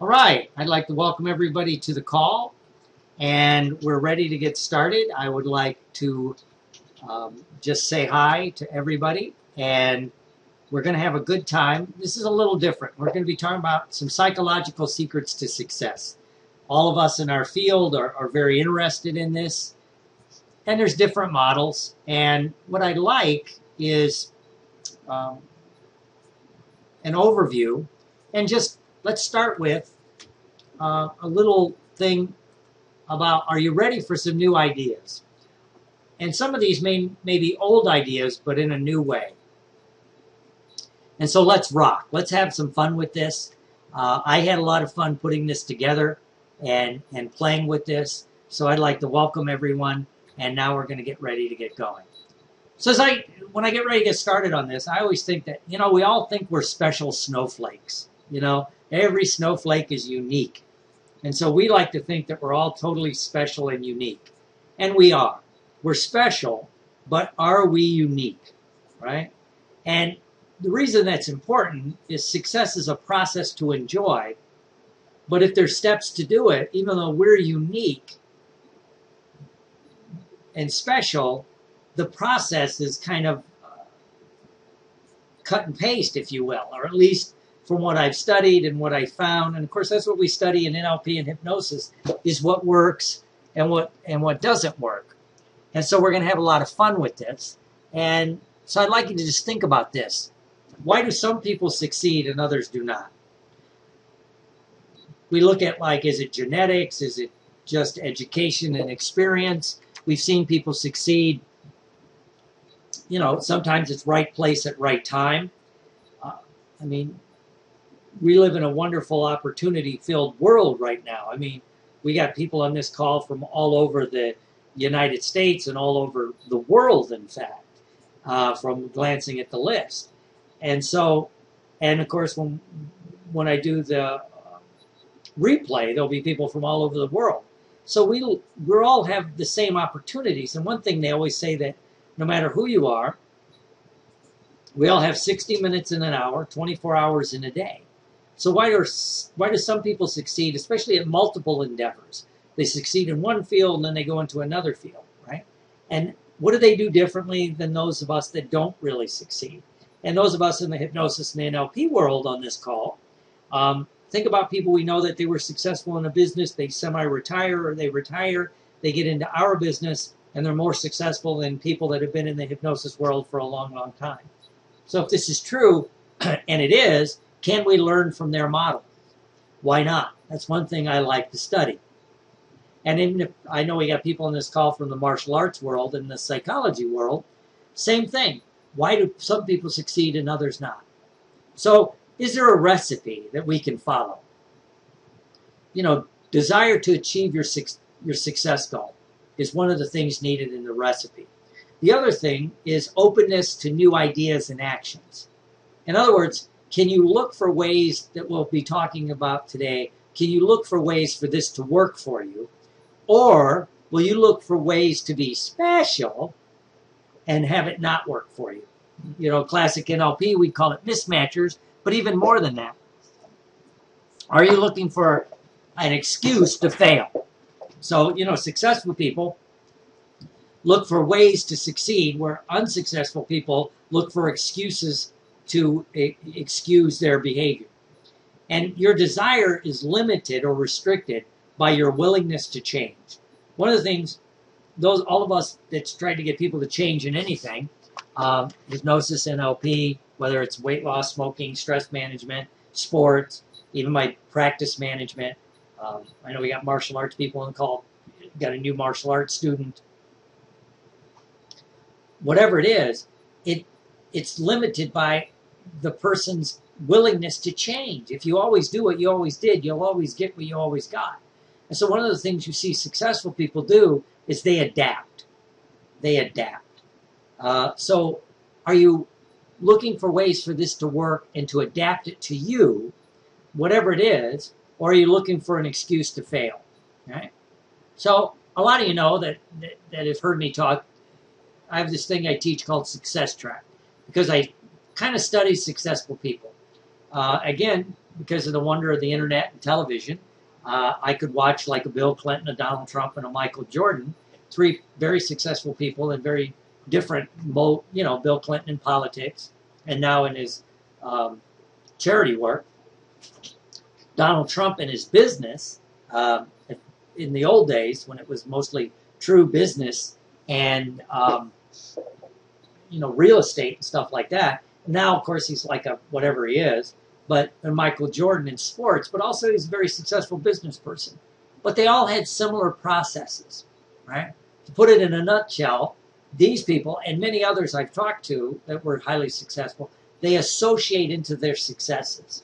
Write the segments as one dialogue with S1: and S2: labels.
S1: All right, I'd like to welcome everybody to the call, and we're ready to get started. I would like to just say hi to everybody, and we're going to have a good time. This is a little different. We're going to be talking about some psychological secrets to success. All of us in our field are very interested in this, and there's different models. And what I'd like is um, an overview, and just let's start with a little thing about, are you ready for some new ideas? And some of these may be old ideas, but in a new way. And so let's rock. Let's have some fun with this. I had a lot of fun putting this together and playing with this. So I'd like to welcome everyone. And now we're going to get ready to get going. So when I get ready to get started on this, I always think that, we all think we're special snowflakes. Every snowflake is unique. And so we like to think that we're all totally special and unique. And we are. We're special, but are we unique? Right? And the reason that's important is success is a process to enjoy. But if there's steps to do it, even though we're unique and special, the process is kind of cut and paste, if you will, or at least from what I've studied and what I found. And of course, that's what we study in NLP and hypnosis, is what works and what doesn't work. And so we're going to have a lot of fun with this. And so I'd like you to just think about this. Why do some people succeed and others do not? We look at, is it genetics? Is it just education and experience? We've seen people succeed. Sometimes it's right place at right time. We live in a wonderful opportunity-filled world right now. We got people on this call from all over the United States and all over the world, in fact, from glancing at the list. And so, and of course, when I do the replay, there'll be people from all over the world. So we all have the same opportunities. And one thing they always say, that no matter who you are, we all have 60 minutes in an hour, 24 hours in a day. So why do some people succeed, especially at multiple endeavors? They succeed in one field and then they go into another field, right? And what do they do differently than those of us that don't really succeed? And those of us in the hypnosis and the NLP world on this call, think about people we know that they were successful in a business, they semi-retire or they retire, they get into our business, and they're more successful than people that have been in the hypnosis world for a long, long time. So if this is true, and it is, can we learn from their model? Why not? That's one thing I like to study. And even if I know we got people on this call from the martial arts world and the psychology world, same thing. Why do some people succeed and others not? So is there a recipe that we can follow? Desire to achieve your success goal is one of the things needed in the recipe. The other thing is openness to new ideas and actions. In other words, can you look for ways that we'll be talking about today? Can you look for ways for this to work for you? Or will you look for ways to be special and have it not work for you? Classic NLP, we call it mismatchers, but even more than that. Are you looking for an excuse to fail? So, successful people look for ways to succeed, where unsuccessful people look for excuses to excuse their behavior. And your desire is limited or restricted by your willingness to change. One of the things, all of us that's trying to get people to change in anything, hypnosis, NLP, whether it's weight loss, smoking, stress management, sports, even my practice management. I know we got martial arts people on the call, got a new martial arts student. Whatever it is, it's limited by the person's willingness to change. If you always do what you always did, you'll always get what you always got. And so one of the things you see successful people do is they adapt. They adapt. So are you looking for ways for this to work and to adapt it to you, whatever it is, or are you looking for an excuse to fail? Right? So a lot of you know that have heard me talk. I have this thing I teach called Success Track, because I kind of study successful people. Again, because of the wonder of the internet and television, I could watch like a Bill Clinton, a Donald Trump, and a Michael Jordan, three very successful people in very different, Bill Clinton in politics, and now in his charity work. Donald Trump in his business, in the old days when it was mostly true business and real estate and stuff like that. Now, of course, he's like a whatever he is, and Michael Jordan in sports, but also he's a very successful business person. But they all had similar processes, right? To put it in a nutshell, these people and many others I've talked to that were highly successful, they associate into their successes.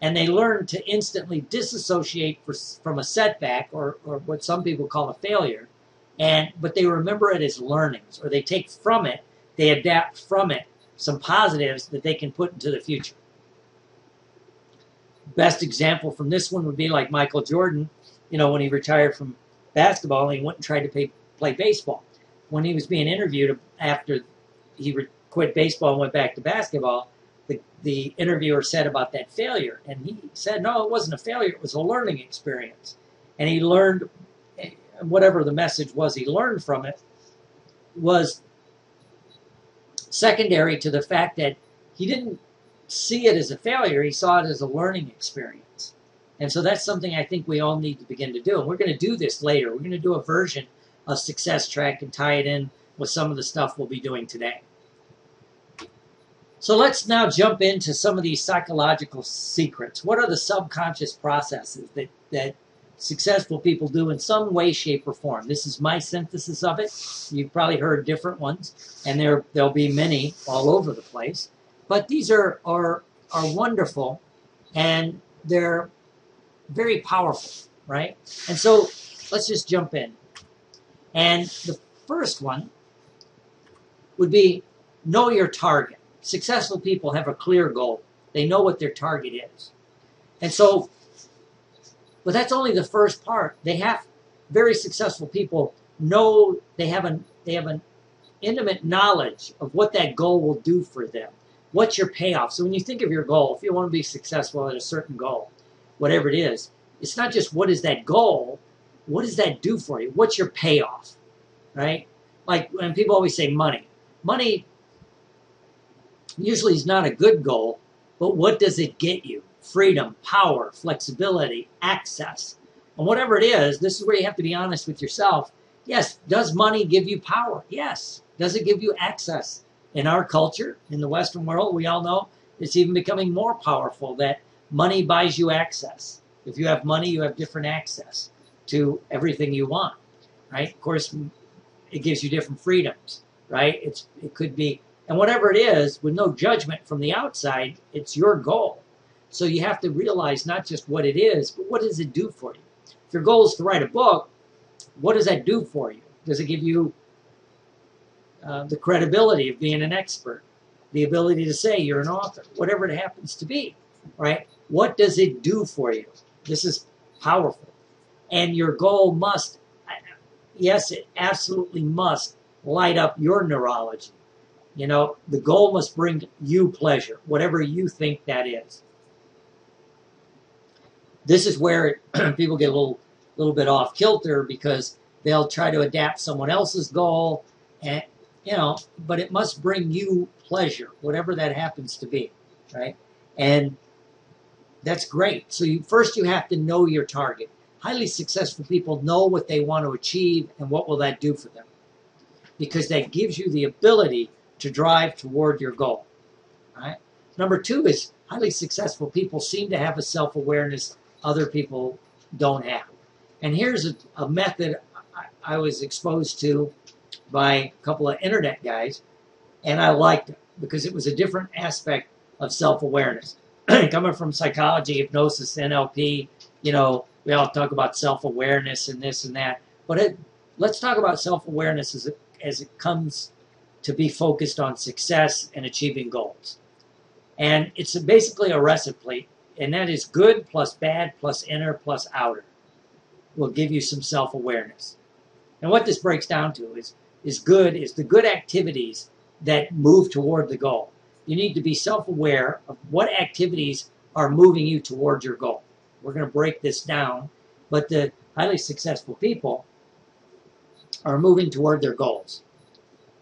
S1: And they learn to instantly disassociate from a setback or what some people call a failure, but they remember it as learnings, or they take from it, they adapt from it some positives that they can put into the future. Best example from this one would be like Michael Jordan, when he retired from basketball and he went and tried to play baseball. When he was being interviewed after he quit baseball and went back to basketball, the interviewer said about that failure, and he said, no, it wasn't a failure, it was a learning experience. And he learned, whatever the message was he learned from it, was secondary to the fact that he didn't see it as a failure, he saw it as a learning experience. And so that's something I think we all need to begin to do. And we're going to do this later. We're going to do a version of Success Track and tie it in with some of the stuff we'll be doing today. So let's now jump into some of these psychological secrets. What are the subconscious processes that successful people do in some way, shape, or form? This is my synthesis of it. You've probably heard different ones, and there'll be many all over the place. But these are wonderful, and they're very powerful, right? And so let's just jump in. And the first one would be know your target. Successful people have a clear goal. They know what their target is. And so, but that's only the first part. Very successful people know they have an intimate knowledge of what that goal will do for them. What's your payoff? So when you think of your goal, if you want to be successful at a certain goal, whatever it is, it's not just what is that goal, what does that do for you? What's your payoff, right? Like when people always say money. Money usually is not a good goal, but what does it get you? Freedom, power, flexibility, access. And whatever it is, this is where you have to be honest with yourself. Yes, does money give you power? Yes. Does it give you access? In our culture, in the Western world, we all know it's even becoming more powerful that money buys you access. If you have money, you have different access to everything you want, right? Of course, it gives you different freedoms, right? It could be, and whatever it is, with no judgment from the outside, it's your goal. So you have to realize not just what it is, but what does it do for you? If your goal is to write a book, what does that do for you? Does it give you the credibility of being an expert, the ability to say you're an author, whatever it happens to be, right? What does it do for you? This is powerful. And your goal must, yes, it absolutely must light up your neurology. The goal must bring you pleasure, whatever you think that is. This is where people get a little bit off kilter because they'll try to adapt someone else's goal, and but it must bring you pleasure, whatever that happens to be, right? And that's great. So first you have to know your target. Highly successful people know what they want to achieve and what will that do for them, because that gives you the ability to drive toward your goal, right? Number two is highly successful people seem to have a self-awareness other people don't have. And here's a method I was exposed to by a couple of internet guys, and I liked it because it was a different aspect of self-awareness. Coming from psychology, hypnosis, NLP, we all talk about self-awareness and this and that. But let's talk about self-awareness as it comes to be focused on success and achieving goals. And it's basically a recipe, and that is good plus bad plus inner plus outer will give you some self-awareness. And what this breaks down to is the good activities that move toward the goal. You need to be self-aware of what activities are moving you towards your goal. We're going to break this down, but the highly successful people are moving toward their goals.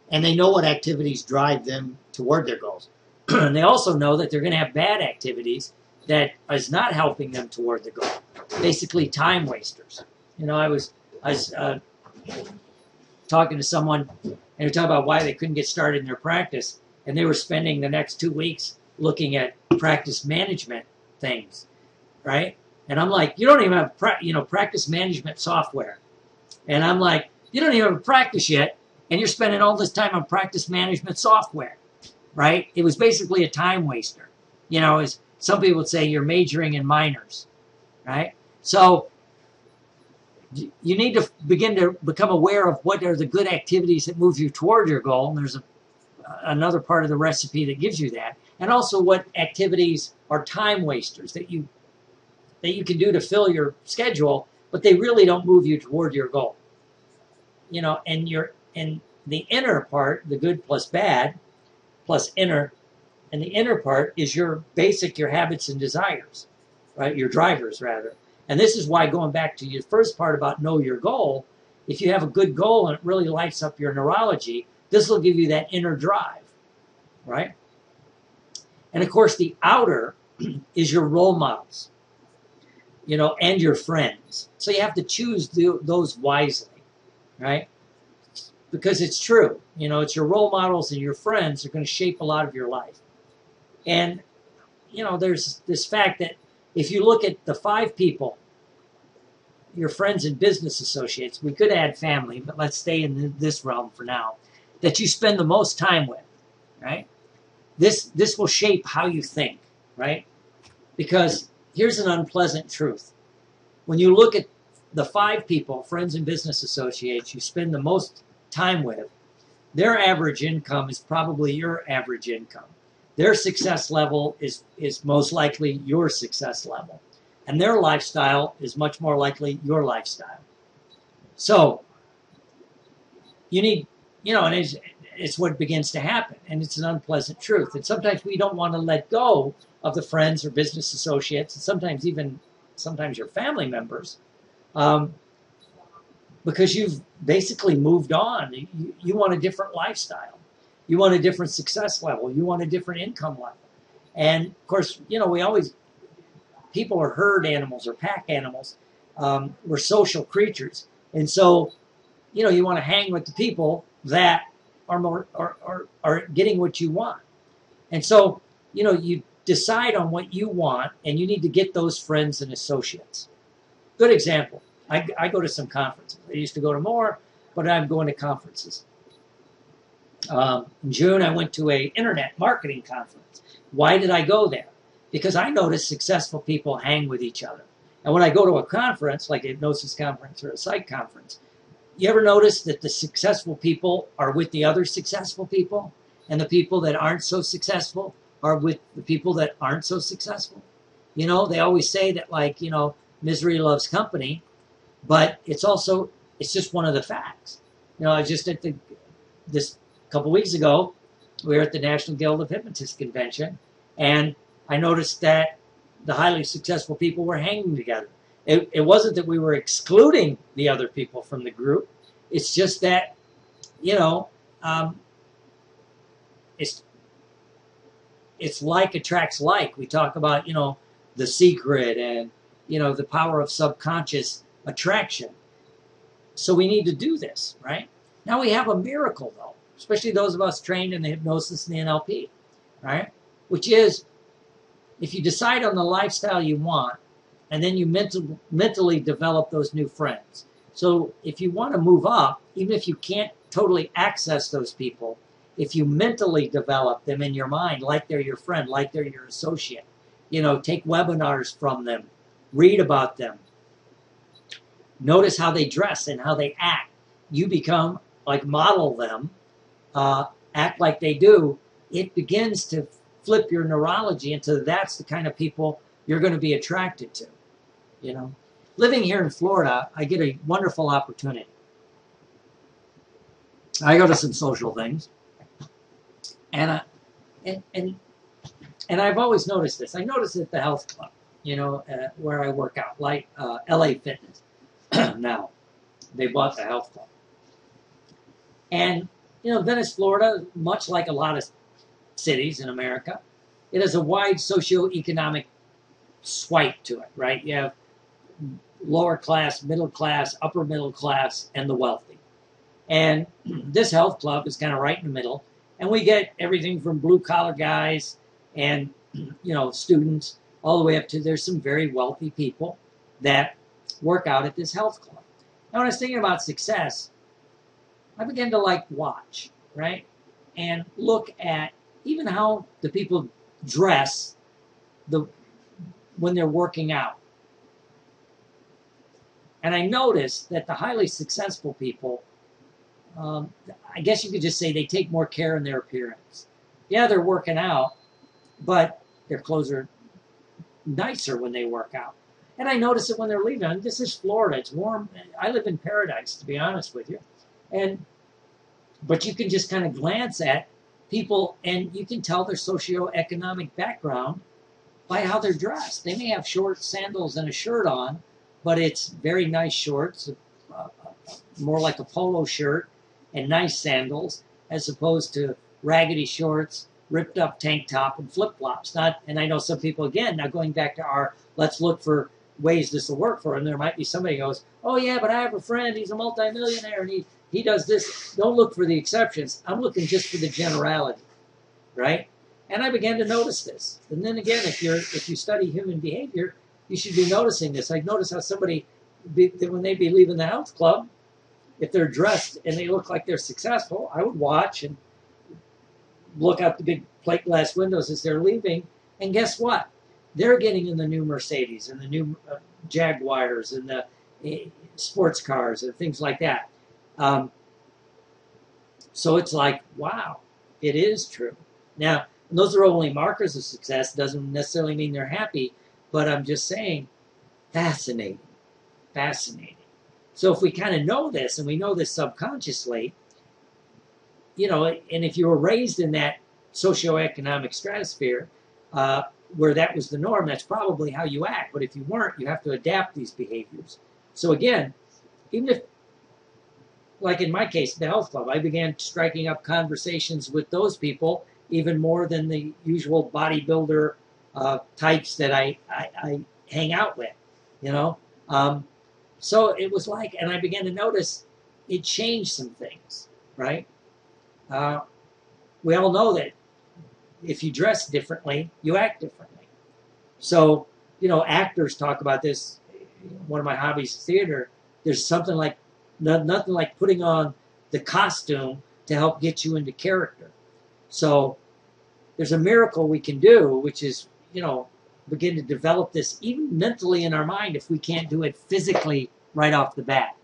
S1: And they know what activities drive them toward their goals. And they also know that they're going to have bad activities that is not helping them toward the goal. Basically, time wasters. I was talking to someone, and they were talking about why they couldn't get started in their practice, and they were spending the next 2 weeks looking at practice management things, right? And I'm like, you don't even have practice management software. And I'm like, you don't even have a practice yet, and you're spending all this time on practice management software, right? It was basically a time waster. As some people would say, you're majoring in minors, right? So you need to begin to become aware of what are the good activities that move you toward your goal. And there's another part of the recipe that gives you that. And also what activities are time wasters that you can do to fill your schedule, but they really don't move you toward your goal. And the inner part, the good plus bad, plus inner, and the inner part is your habits and desires, right? Your drivers, rather. And this is why, going back to your first part about know your goal, if you have a good goal and it really lights up your neurology, this will give you that inner drive, right? And of course, the outer is your role models, and your friends. So you have to choose those wisely, right? Because it's true. It's your role models and your friends are going to shape a lot of your life. And, there's this fact that if you look at the 5 people, your friends and business associates, we could add family, but let's stay in this realm for now, that you spend the most time with, right? This will shape how you think, right? Because here's an unpleasant truth. When you look at the 5 people, friends and business associates, you spend the most time with, their average income is probably your average income. Their success level is most likely your success level. And their lifestyle is much more likely your lifestyle. So you need, and it's what begins to happen. And it's an unpleasant truth. And sometimes we don't want to let go of the friends or business associates, and sometimes your family members, because you've basically moved on. You want a different lifestyle. You want a different success level. You want a different income level. And of course, people are herd animals or pack animals. We're social creatures. And so, you want to hang with the people that are getting what you want. And so, you decide on what you want, and you need to get those friends and associates. Good example. I go to some conferences. I used to go to more, but I'm going to conferences. In June, I went to an internet marketing conference. Why did I go there? Because I noticed successful people hang with each other. And when I go to a conference, like a hypnosis conference or a psych conference, you ever notice that the successful people are with the other successful people, and the people that aren't so successful are with the people that aren't so successful? They always say that, misery loves company, but it's just one of the facts. I was just at this couple weeks ago, we were at the National Guild of Hypnotists convention, and I noticed that the highly successful people were hanging together. It wasn't that we were excluding the other people from the group. It's just that, it's like attracts like. We talk about, The Secret and, the power of subconscious attraction. So we need to do this, right? Now we have a miracle, though, especially those of us trained in the hypnosis and the NLP, right? Which is, if you decide on the lifestyle you want, and then you mentally develop those new friends. So if you want to move up, even if you can't totally access those people, if you mentally develop them in your mind, like they're your friend, like they're your associate, take webinars from them, read about them, notice how they dress and how they act. You become, model them, act like they do. It begins to flip your neurology into that's the kind of people you're going to be attracted to. Living here in Florida, I get a wonderful opportunity. I go to some social things, and And I've always noticed this. I noticed it at the health club, where I work out, like LA Fitness. Now, they bought the health club. And, Venice, Florida, much like a lot of cities in America, it has a wide socioeconomic swipe to it, right? You have lower class, middle class, upper middle class, and the wealthy. And this health club is kind of right in the middle. And we get everything from blue collar guys and, students all the way up to there's some very wealthy people that work out at this health club. Now, when I was thinking about success, I began to watch, right? And look at even how the people dress when they're working out. And I noticed that the highly successful people, I guess you could just say they take more care in their appearance. Yeah, they're working out, but their clothes are nicer when they work out. And I notice it when they're leaving. And this is Florida. It's warm. I live in paradise, to be honest with you. But you can just kind of glance at people, and you can tell their socioeconomic background by how they're dressed. They may have short sandals and a shirt on, but it's very nice shorts, more like a polo shirt, and nice sandals, as opposed to raggedy shorts, ripped up tank top, and flip-flops. And I know some people, again, now going back to our let's look for ways this will work for them, there might be somebody who goes, oh yeah, but I have a friend, he's a multimillionaire, and he does this. Don't look for the exceptions. I'm looking just for the generality, right? And I began to notice this. And then again, if you study human behavior, you should be noticing this. I notice how somebody, when they be leaving the health club, if they're dressed and they look like they're successful, I would watch and look out the big plate glass windows as they're leaving. And guess what? They're getting in the new Mercedes and the new Jaguars and the sports cars and things like that. So it's like, wow, it is true. Now, those are only markers of success. Doesn't necessarily mean they're happy, but I'm just saying, fascinating. So if we kind of know this, and we know this subconsciously, and if you were raised in that socioeconomic stratosphere, where that was the norm, that's probably how you act. But if you weren't, you have to adapt these behaviors. So again, even if, like in my case, the health club, I began striking up conversations with those people even more than the usual bodybuilder types that I hang out with, So it was and I began to notice it changed some things, right? We all know that if you dress differently, you act differently. So, actors talk about this. One of my hobbies is theater. There's something like, nothing like putting on the costume to help get you into character. So there's a miracle we can do, which is, begin to develop this even mentally in our mind if we can't do it physically right off the bat.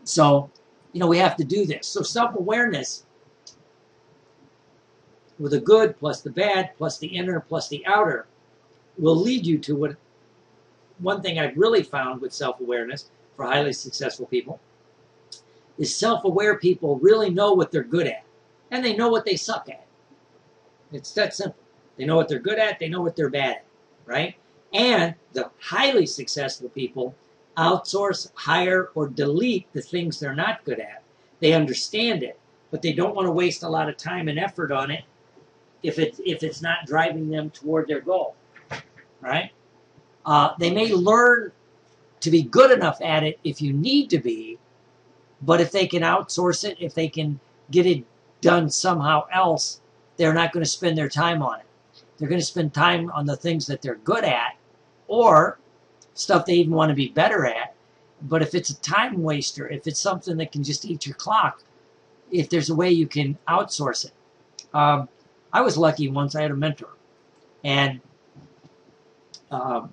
S1: So, we have to do this. So self-awareness, with the good plus the bad plus the inner plus the outer, will lead you to one thing I've really found with self-awareness for highly successful people is self-aware people really know what they're good at, and they know what they suck at. It's that simple. They know what they're good at, they know what they're bad at, right? And the highly successful people outsource, hire, or delete the things they're not good at. They understand it, but they don't want to waste a lot of time and effort on it if it's not driving them toward their goal, right? They may learn to be good enough at it if you need to be, but if they can outsource it, if they can get it done somehow else, they're not going to spend their time on it. They're going to spend time on the things that they're good at or stuff they even want to be better at. But if it's a time waster, if it's something that can just eat your clock, if there's a way you can outsource it. I was lucky once. I had a mentor, and I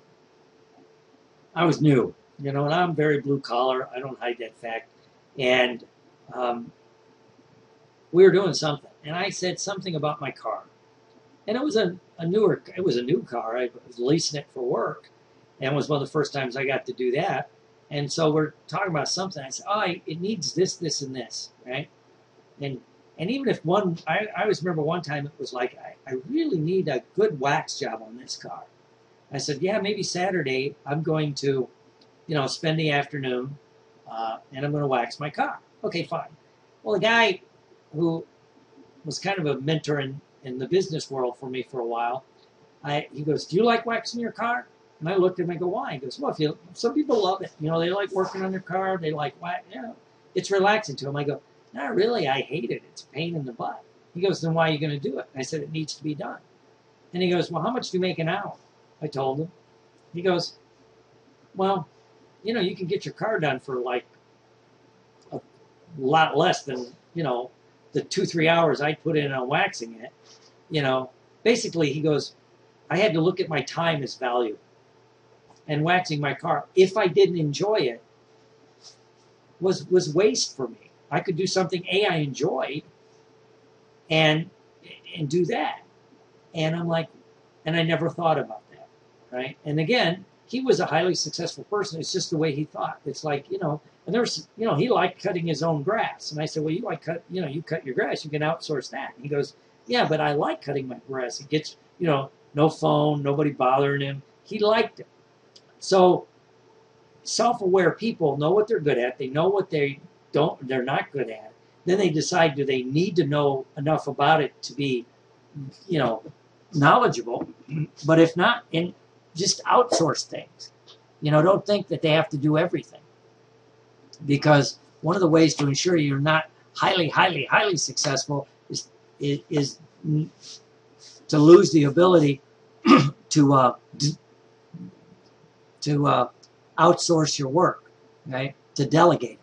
S1: was new, and I'm very blue collar. I don't hide that fact. And we were doing something, and I said something about my car, and it was a new car. I was leasing it for work, and it was one of the first times I got to do that. And so we're talking about something. I said, it needs this, this, and this, right? And And even if one, I always remember one time it was like, I really need a good wax job on this car. I said, yeah, maybe Saturday I'm going to, spend the afternoon and I'm going to wax my car. Okay, fine. Well, the guy who was kind of a mentor in the business world for me for a while, he goes, do you like waxing your car? And I looked at him and I go, why? He goes, well, some people love it. They like working on their car. They like wax. It's relaxing to them. I go, not really. I hate it. It's a pain in the butt. He goes, then why are you going to do it? I said, it needs to be done. And he goes, well, how much do you make an hour? I told him. He goes, well, you can get your car done for like a lot less than, the 2-3 hours I put in on waxing it. Basically, he goes, I had to look at my time as value. And waxing my car, if I didn't enjoy it, was waste for me. I could do something I enjoyed and do that. And I'm like, and I never thought about that, right? And again, he was a highly successful person. It's just the way he thought. It's like, and there's, he liked cutting his own grass. And I said, well, you cut your grass, you can outsource that. And he goes, yeah, but I like cutting my grass. It gets, no phone, nobody bothering him. He liked it. So self-aware people know what they're good at. They know what they're not good at. Then they decide, do they need to know enough about it to be, knowledgeable? But if not, just outsource things. Don't think that they have to do everything. Because one of the ways to ensure you're not highly, highly, highly successful is to lose the ability to outsource your work, right? To delegate.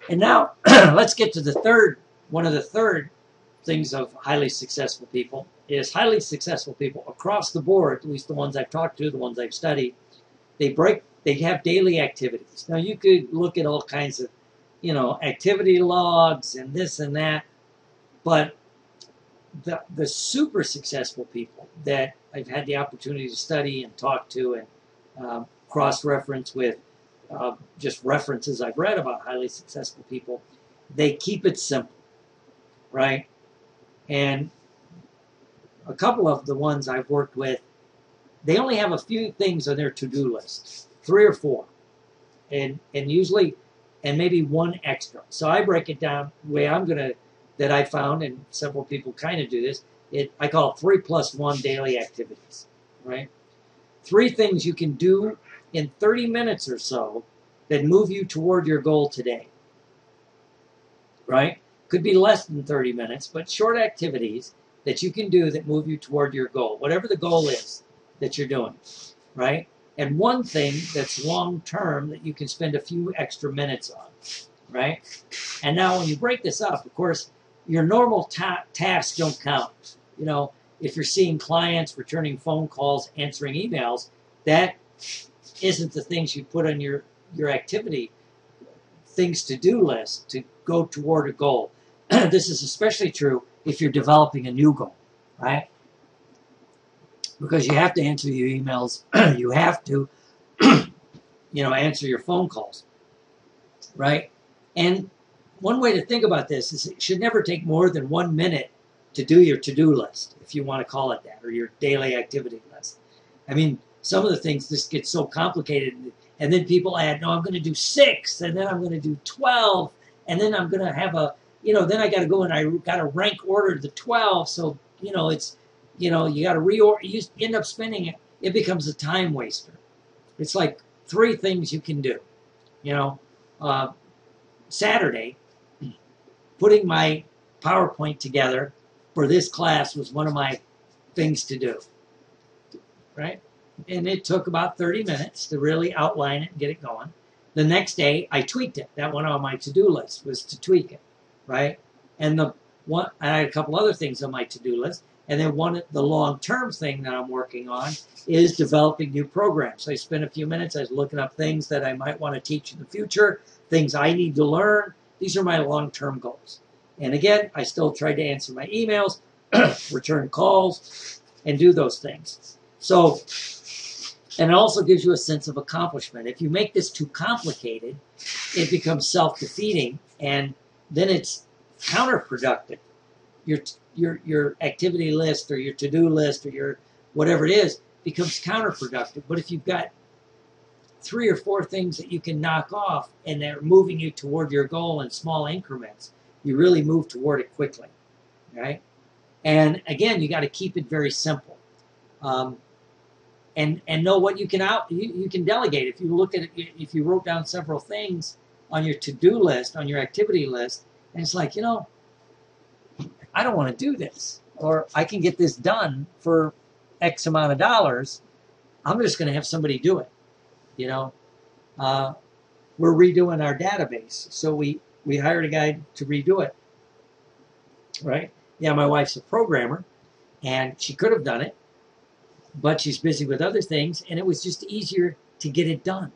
S1: And now let's get to one of the third things of highly successful people is highly successful people across the board, at least the ones I've talked to, the ones I've studied, they have daily activities. Now you could look at all kinds of, activity logs and this and that, but the super successful people that I've had the opportunity to study and talk to and cross-reference with just references I've read about highly successful people, they keep it simple, right? And a couple of the ones I've worked with, they only have a few things on their to-do list, 3 or 4, and usually, and maybe one extra. So I break it down the way that I found, and several people kind of do this, I call it 3+1 daily activities, right? 3 things you can do in 30 minutes or so that move you toward your goal today, right? Could be less than 30 minutes, but short activities that you can do that move you toward your goal, whatever the goal is that you're doing, right? And one thing that's long-term that you can spend a few extra minutes on, right? And now when you break this up, of course, your normal tasks don't count. If you're seeing clients, returning phone calls, answering emails, that isn't the things you put on your activity, things to do list to go toward a goal. This is especially true if you're developing a new goal, right? Because you have to answer your emails, you have to, answer your phone calls, right? And one way to think about this is it should never take more than 1 minute to do your to-do list, if you want to call it that, or your daily activity list. I mean, some of the things just get so complicated, and then people add, no, I'm going to do 6, and then I'm going to do 12, and then I'm going to have then I got to go and I got to rank order the 12, so, it's, you got to reorder, you end up spending it, it becomes a time waster. It's like 3 things you can do, Saturday, putting my PowerPoint together for this class was one of my things to do, right? And it took about 30 minutes to really outline it and get it going. The next day, I tweaked it. That one on my to-do list was to tweak it, right? And I had a couple other things on my to-do list. And then the long-term thing that I'm working on is developing new programs. So I spent a few minutes, I was looking up things that I might want to teach in the future, things I need to learn. These are my long-term goals. And again, I still try to answer my emails, return calls, and do those things. So, and it also gives you a sense of accomplishment. If you make this too complicated, it becomes self-defeating, and then it's counterproductive. Your activity list or your to-do list or your whatever it is becomes counterproductive. But if you've got 3 or 4 things that you can knock off and they're moving you toward your goal in small increments, you really move toward it quickly, right? And again, you got to keep it very simple, and know what you can delegate. If you look at it, if you wrote down several things on your to-do list, on your activity list, and it's like, I don't want to do this, or I can get this done for X amount of dollars. I'm just going to have somebody do it. We're redoing our database, so we hired a guy to redo it, right? Yeah, my wife's a programmer, and she could have done it, but she's busy with other things, and it was just easier to get it done,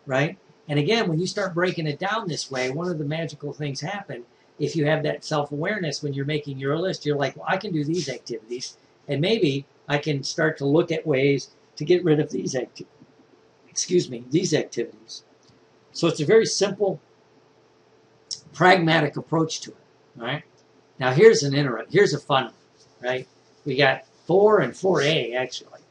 S1: right? And again, when you start breaking it down this way, one of the magical things happen. If you have that self-awareness when you're making your list, you're like, well, I can do these activities, and maybe I can start to look at ways to get rid of these activities. So it's a very simple, pragmatic approach to it, right? Now here's a fun one, right? We got 4 and 4A actually,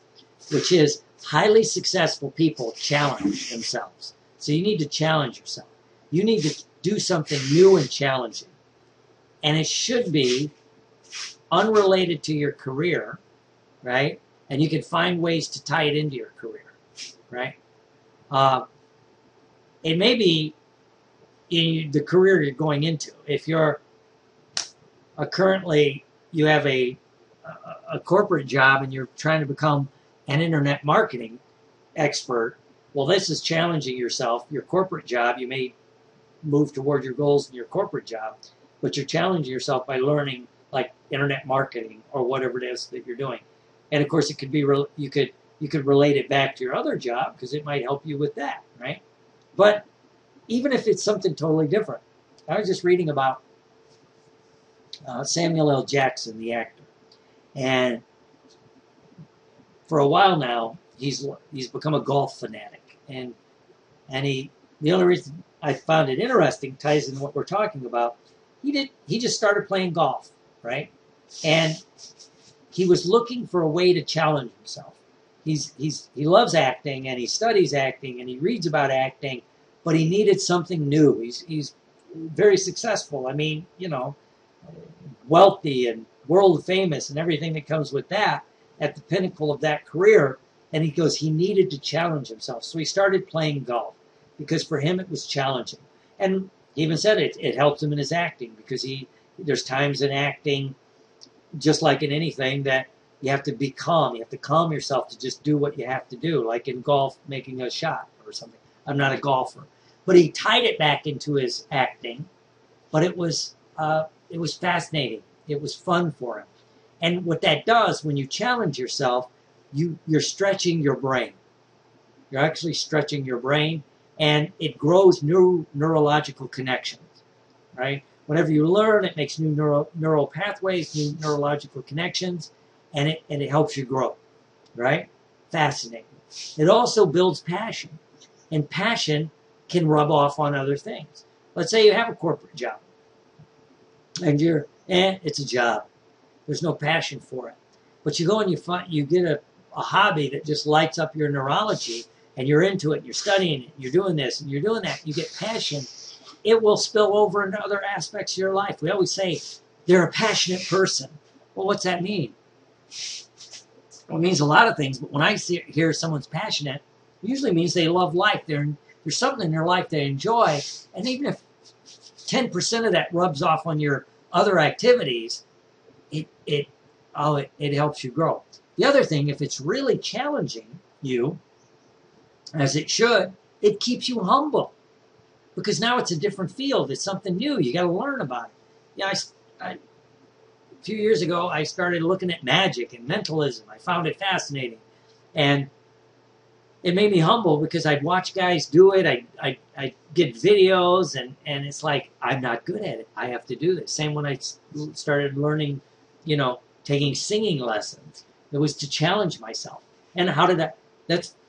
S1: which is highly successful people challenge themselves. So you need to challenge yourself. You need to do something new and challenging. And it should be unrelated to your career, right? And you can find ways to tie it into your career, right? It may be in the career you're going into. If you're currently, you have a corporate job and you're trying to become an internet marketing expert, well, this is challenging yourself. Your corporate job, you may move toward your goals in your corporate job, but you're challenging yourself by learning like internet marketing or whatever it is that you're doing. And of course, it could be you could relate it back to your other job because it might help you with that, right? But even if it's something totally different, I was just reading about Samuel L. Jackson, the actor, and for a while now he's become a golf fanatic, and the only reason I found it interesting ties into what we're talking about. He just started playing golf, right? And he was looking for a way to challenge himself. He loves acting and he studies acting and he reads about acting, but he needed something new. He's very successful. I mean, wealthy and world famous and everything that comes with that at the pinnacle of that career. And he goes, he needed to challenge himself. So he started playing golf because for him it was challenging. And he even said it helped him in his acting because there's times in acting, just like in anything, that you have to be calm. You have to calm yourself to just do what you have to do, like in golf, making a shot or something. I'm not a golfer. But he tied it back into his acting, but it was fascinating. It was fun for him. And what that does, when you challenge yourself, you're stretching your brain. You're actually stretching your brain, and it grows new neurological connections, right? Whenever you learn, it makes new neural pathways, new neurological connections, and it helps you grow, right? Fascinating. It also builds passion, and passion can rub off on other things. Let's say you have a corporate job, and it's a job. There's no passion for it. But you go and you get a hobby that just lights up your neurology, and you're into it, and you're studying it, and you're doing this, and you're doing that, you get passion. It will spill over into other aspects of your life. We always say, they're a passionate person. Well, what's that mean? Well, it means a lot of things, but when I hear someone's passionate, it usually means they love life. There's something in their life they enjoy, and even if 10% of that rubs off on your other activities, it helps you grow. The other thing, if it's really challenging you, as it should, it keeps you humble. Because now it's a different field. It's something new. You got to learn about it. Yeah, a few years ago, I started looking at magic and mentalism. I found it fascinating. And it made me humble because I'd watch guys do it. I'd get videos, and it's like, I'm not good at it. I have to do this. Same when I started learning, taking singing lessons. It was to challenge myself. And how did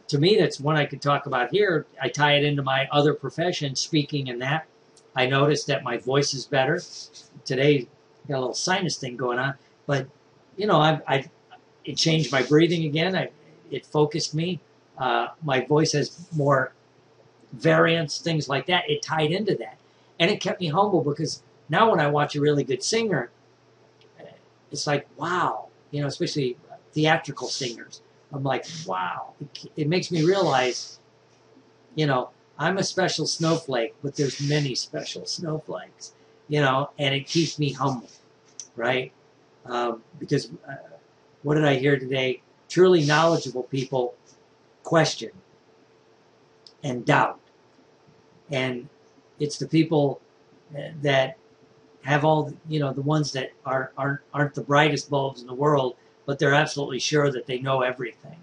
S1: to me, that's one I could talk about here. I tie it into my other profession, speaking and that. I noticed that my voice is better today got a little sinus thing going on, but you know, it changed my breathing again. It focused me. My voice has more variance, things like that. It tied into that, and it kept me humble because now when I watch a really good singer, it's like, wow, you know, especially theatrical singers. I'm like, wow. It makes me realize, you know, I'm a special snowflake, but there's many special snowflakes, you know, and it keeps me humble, right? Because what did I hear today? Truly knowledgeable people question and doubt. And it's the people that have all, you know, the ones that aren't the brightest bulbs in the world, but they're absolutely sure that they know everything,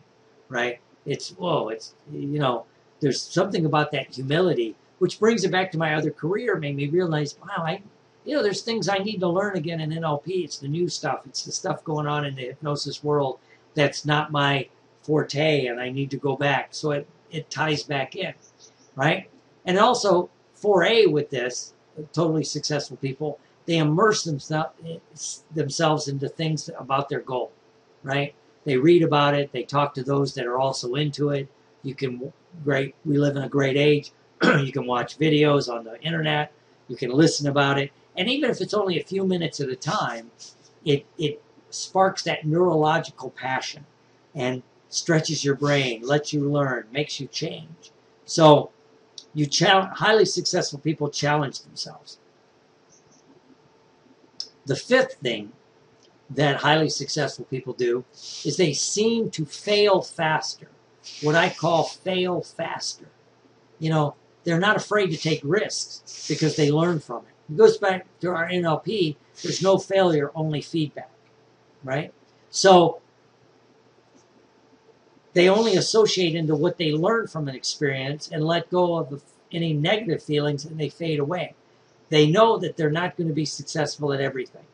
S1: right? It's, you know, there's something about that humility, which brings it back to my other career, made me realize, wow, you know, there's things I need to learn again in NLP. It's the new stuff. It's the stuff going on in the hypnosis world that's not my forte, and I need to go back. So it ties back in, right? And also, 4A with this, totally successful people, they immerse themselves into things about their goal, right? They read about it. They talk to those that are also into it. We live in a great age. You can watch videos on the internet. You can listen about it. And even if it's only a few minutes at a time, it sparks that neurological passion and stretches your brain, lets you learn, makes you change. So highly successful people challenge themselves. The fifth thing that highly successful people do is they seem to fail faster. What I call fail faster. You know, they're not afraid to take risks because they learn from it. It goes back to our NLP. There's no failure, only feedback, right? So they only associate into what they learn from an experience and let go of any negative feelings, and they fade away. They know that they're not going to be successful at everything,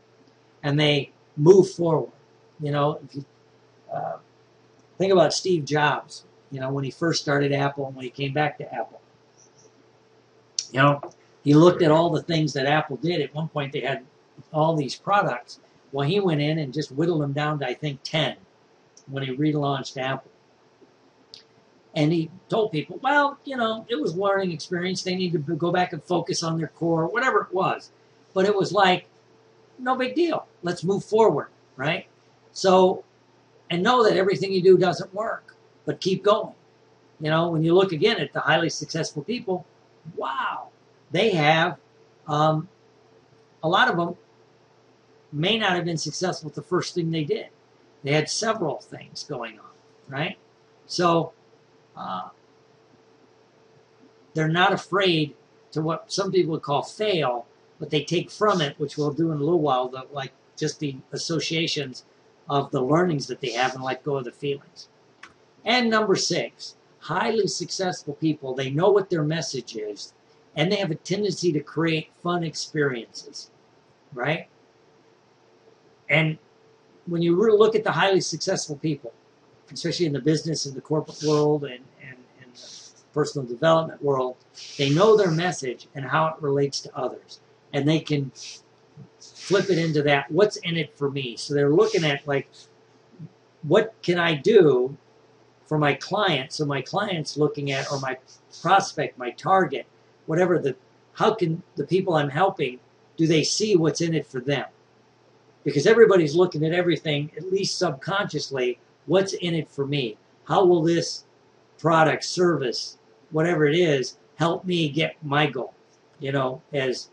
S1: and they move forward. You know, if you think about Steve Jobs, you know, when he first started Apple and when he came back to Apple. You know, he looked at all the things that Apple did. At one point, they had all these products. Well, he went in and just whittled them down to, I think, 10 when he relaunched Apple. And he told people, well, you know, it was a learning experience. They need to go back and focus on their core, whatever it was. But it was like, no big deal. Let's move forward, right? So, and know that everything you do doesn't work, but keep going. You know, when you look again at the highly successful people, wow, they have, a lot of them may not have been successful with the first thing they did. They had several things going on, right? So, they're not afraid to what some people would call fail, but they take from it, which we'll do in a little while, like just the associations of the learnings that they have and let go of the feelings. And number 6, highly successful people, they know what their message is, and they have a tendency to create fun experiences, right? And when you really look at the highly successful people, especially in the business and the corporate world and the personal development world, they know their message and how it relates to others. And they can flip it into that, what's in it for me? So they're looking at, like, what can I do for my client? So my client's looking at, or my prospect, my target, whatever, how can the people I'm helping, do they see what's in it for them? Because everybody's looking at everything, at least subconsciously, what's in it for me? How will this product, service, whatever it is, help me get my goal? You know, as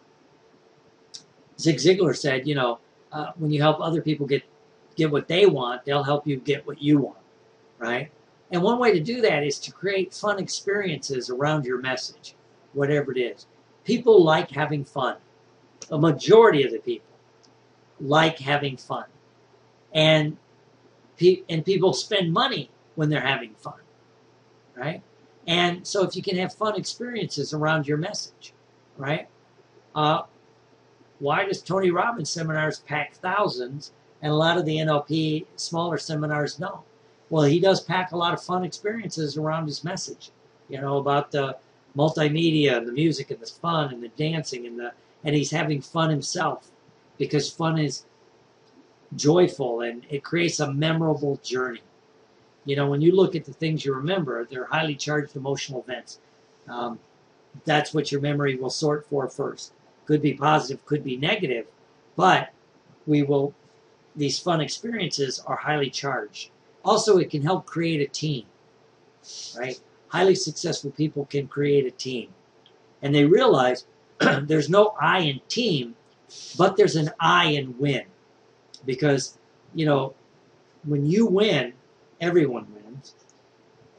S1: Zig Ziglar said, you know, when you help other people get what they want, they'll help you get what you want, right? And one way to do that is to create fun experiences around your message, whatever it is. People like having fun. A majority of the people like having fun. And people spend money when they're having fun, right? And so if you can have fun experiences around your message, right? Why does Tony Robbins seminars pack thousands and a lot of the NLP smaller seminars don't? Well, he does pack a lot of fun experiences around his message, you know, about the multimedia and the music and the fun and the dancing and he's having fun himself. because fun is joyful and it creates a memorable journey. You know, when you look at the things you remember, they're highly charged emotional events. That's what your memory will sort for first. Could be positive, could be negative, but these fun experiences are highly charged. Also, it can help create a team, right? Highly successful people can create a team. And they realize there's no I in team, but there's an I in win. Because, you know, when you win, everyone wins.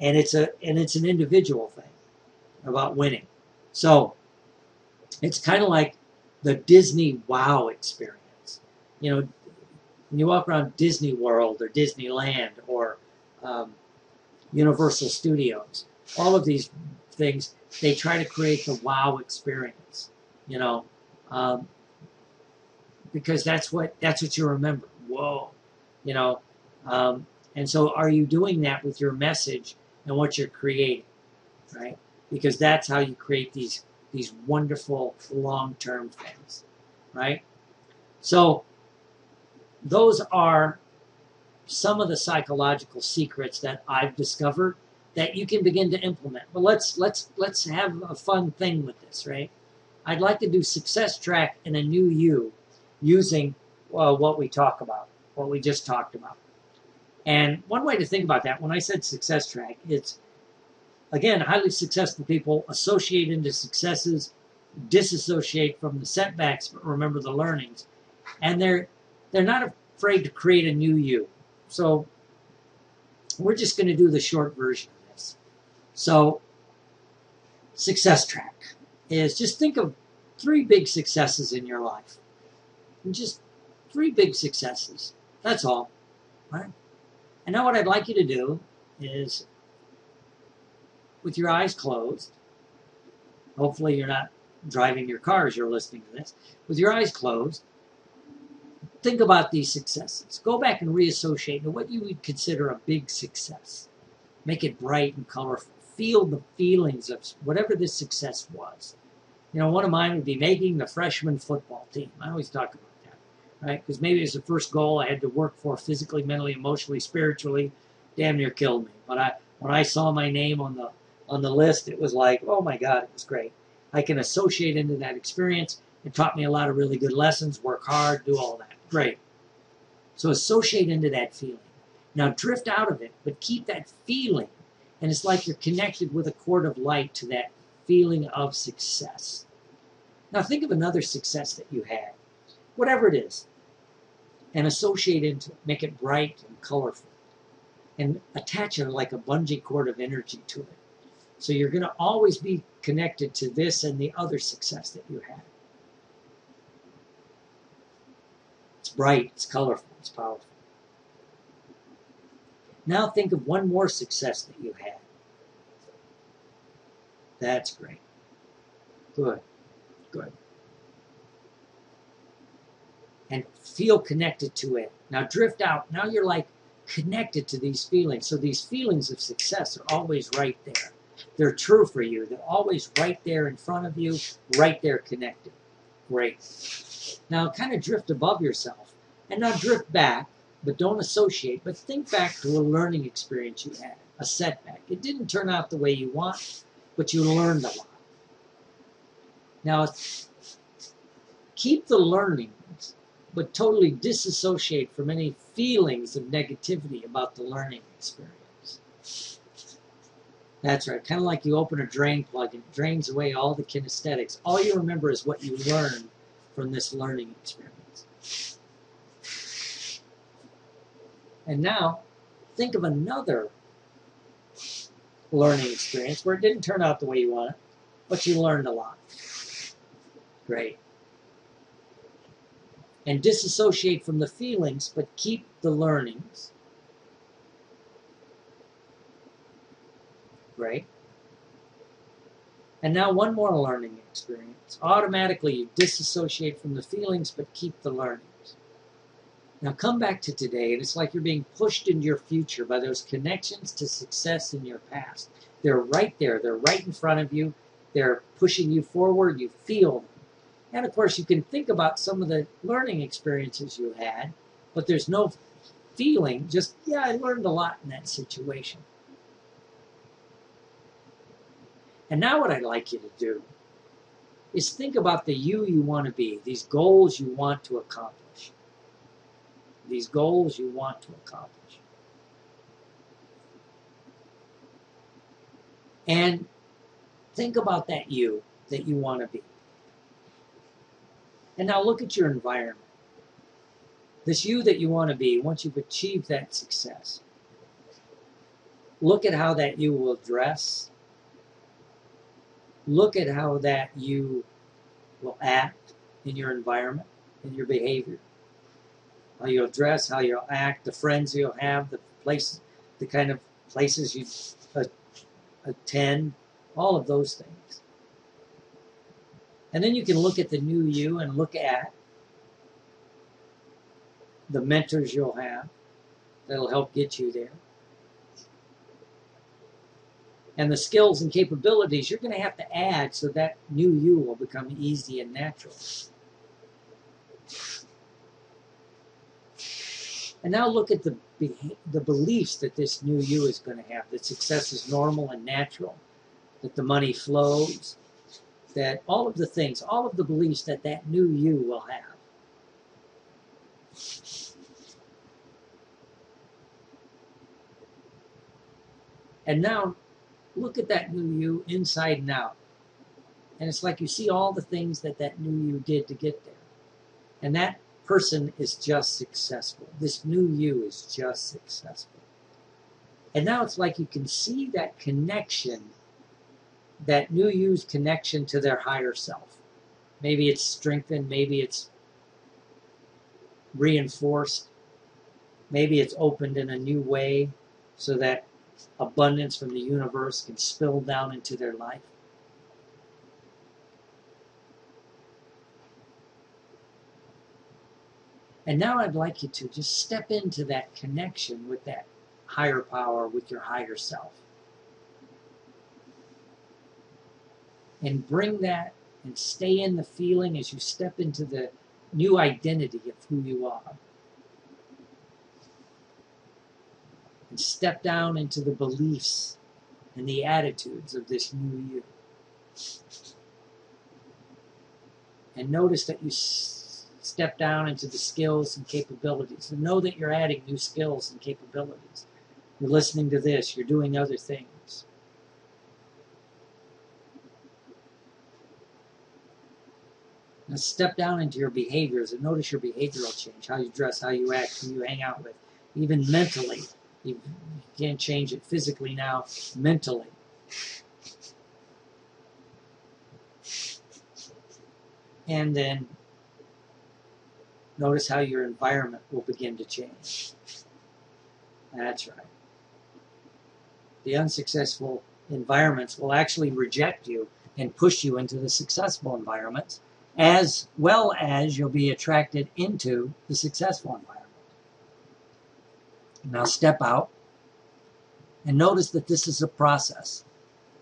S1: And it's an individual thing about winning. So it's kind of like the Disney wow experience. You know, when you walk around Disney World or Disneyland or Universal Studios, all of these things, they try to create the wow experience, you know, because that's what you remember. Whoa, you know, and so are you doing that with your message and what you're creating, right? Because that's how you create these wonderful long-term things, right? So those are some of the psychological secrets that I've discovered that you can begin to implement. But let's have a fun thing with this, right? I'd like to do Success Track in a new you using what we just talked about. And one way to think about that, when I said Success Track, it's, again, highly successful people associate into successes, disassociate from the setbacks, but remember the learnings. And they're not afraid to create a new you. So we're just going to do the short version of this. So Success Track is, just think of 3 big successes in your life. And just 3 big successes. That's all. Right? And now what I'd like you to do is, with your eyes closed, hopefully you're not driving your car as you're listening to this, with your eyes closed, think about these successes. Go back and reassociate to what you would consider a big success. Make it bright and colorful. Feel the feelings of whatever this success was. You know, one of mine would be making the freshman football team. I always talk about that, right? Because maybe it's the first goal I had to work for physically, mentally, emotionally, spiritually. Damn near killed me. But when I saw my name on the list, it was like, oh my God, it was great. I can associate into that experience. It taught me a lot of really good lessons. Work hard, do all that. Great. So associate into that feeling. Now drift out of it, but keep that feeling. And it's like you're connected with a cord of light to that feeling of success. Now think of another success that you had, whatever it is, and associate into it. Make it bright and colorful. And attach it like a bungee cord of energy to it. So you're going to always be connected to this and the other success that you had. It's bright, it's colorful, it's powerful. Now think of one more success that you had. That's great. Good. Good. And feel connected to it. Now drift out. Now you're like connected to these feelings. So these feelings of success are always right there. They're true for you. They're always right there in front of you, right there connected. Great. Now kind of drift above yourself. And now drift back, but don't associate. But think back to a learning experience you had, a setback. It didn't turn out the way you want, but you learned a lot. Now, keep the learnings, but totally disassociate from any feelings of negativity about the learning experience. That's right. Kind of like you open a drain plug and it drains away all the kinesthetics. All you remember is what you learned from this learning experience. And now, think of another learning experience where it didn't turn out the way you wanted, but you learned a lot. Great. And disassociate from the feelings, but keep the learnings. Great. And now one more learning experience. Automatically you disassociate from the feelings, but keep the learnings. Now come back to today, and it's like you're being pushed into your future by those connections to success in your past. They're right there. They're right in front of you. They're pushing you forward. You feel them. And of course, you can think about some of the learning experiences you had, but there's no feeling, just, yeah, I learned a lot in that situation. And now what I'd like you to do is think about the you want to be, these goals you want to accomplish. These goals you want to accomplish. And think about that you want to be. And now look at your environment. This you that you want to be, once you've achieved that success, look at how that you will dress. Look at how that you will act in your environment, in your behavior. How you'll dress, how you'll act, the friends you'll have, the places, the kind of places you attend, all of those things. And then you can look at the new you and look at the mentors you'll have that'll help get you there. And the skills and capabilities you're going to have to add so that new you will become easy and natural. And now look at the beliefs that this new you is going to have, that success is normal and natural, that the money flows, that all of the things, all of the beliefs that that new you will have. And now, look at that new you inside and out. And it's like you see all the things that that new you did to get there. And that person is just successful. This new you is just successful. And now it's like you can see that connection, that new you's connection to their higher self. Maybe it's strengthened, maybe it's reinforced, maybe it's opened in a new way so that abundance from the universe can spill down into their life. And now I'd like you to just step into that connection with that higher power, with your higher self. And bring that and stay in the feeling as you step into the new identity of who you are. And step down into the beliefs and the attitudes of this new you. And notice that you step down into the skills and capabilities. And know that you're adding new skills and capabilities. You're listening to this. You're doing other things. Now step down into your behaviors and notice your behavioral change. How you dress, how you act, who you hang out with. Even mentally. You can't change it physically now, mentally. And then notice how your environment will begin to change. That's right. The unsuccessful environments will actually reject you and push you into the successful environments, as well as you'll be attracted into the successful environment. Now step out and notice that this is a process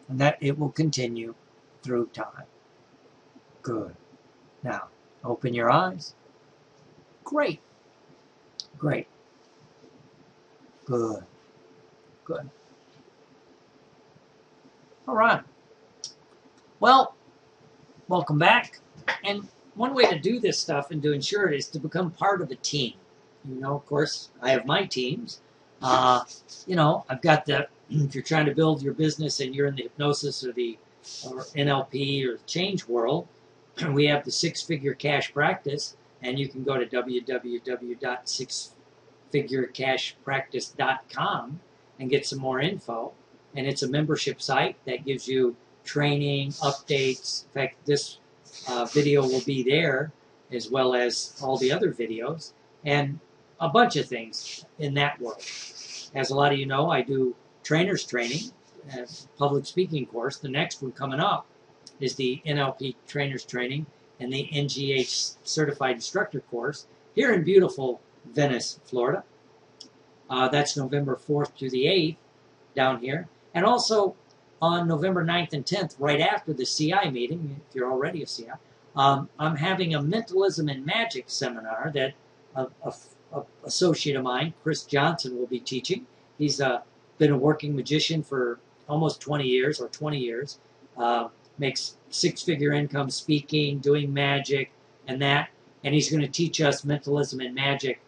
S1: and that it will continue through time. Good. Now, open your eyes. Great. Great. Good. Good. All right. Well, welcome back. And one way to do this stuff and to ensure it is to become part of a team. You know, of course, I have my teams. You know, I've got the, if you're trying to build your business and you're in the hypnosis or NLP or change world, we have the 6-figure cash practice, and you can go to www.sixfigurecashpractice.com and get some more info. And it's a membership site that gives you training, updates. In fact, this video will be there, as well as all the other videos, and a bunch of things in that world. As a lot of you know, I do trainers training, public speaking course. The next one coming up is the NLP trainers training and the NGH certified instructor course here in beautiful Venice, Florida. That's November 4th through the 8th down here. And also on November 9th and 10th, right after the CI meeting, if you're already a CI, I'm having a mentalism and magic seminar that a associate of mine, Chris Johnson, will be teaching. He's been a working magician for almost 20 years or 20 years. Makes six-figure income speaking, doing magic, and that. And he's going to teach us mentalism and magic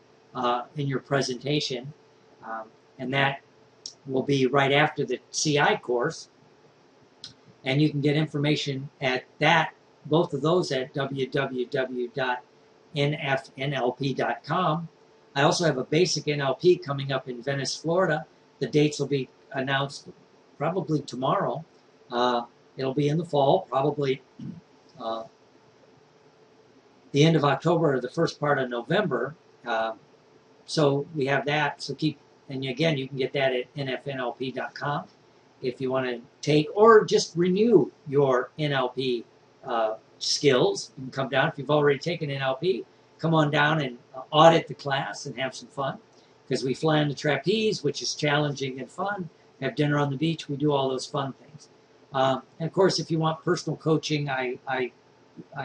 S1: in your presentation. And that will be right after the CI course. And you can get information at that, both of those at www.nfnlp.com. I also have a basic NLP coming up in Venice, Florida. The dates will be announced probably tomorrow. It'll be in the fall, probably the end of October or the first part of November. So we have that. So and again, you can get that at nfnlp.com if you want to take or just renew your NLP skills. You can come down. If you've already taken NLP, come on down and audit the class and have some fun, because we fly on the trapeze, which is challenging and fun, have dinner on the beach. We do all those fun things. And of course, if you want personal coaching, I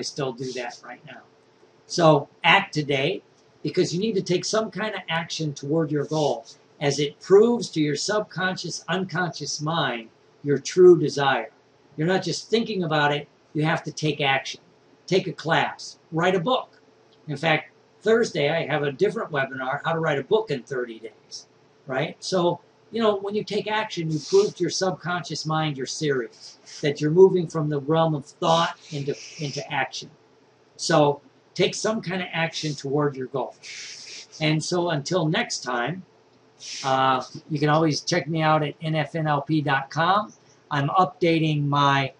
S1: still do that right now. So act today, because you need to take some kind of action toward your goal, as it proves to your subconscious, unconscious mind your true desire. You're not just thinking about it, you have to take action. Take a class, write a book. In fact, Thursday I have a different webinar, how to write a book in 30 days, right? So, when you take action, you prove to your subconscious mind you're serious, that you're moving from the realm of thought into action. So take some kind of action toward your goal. And so until next time, you can always check me out at nfnlp.com. I'm updating my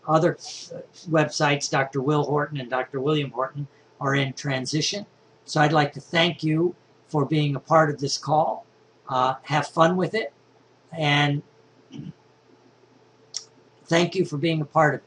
S1: other websites. Dr. Will Horton and Dr. William Horton are in transition. So I'd like to thank you for being a part of this call. Have fun with it, and thank you for being a part of it.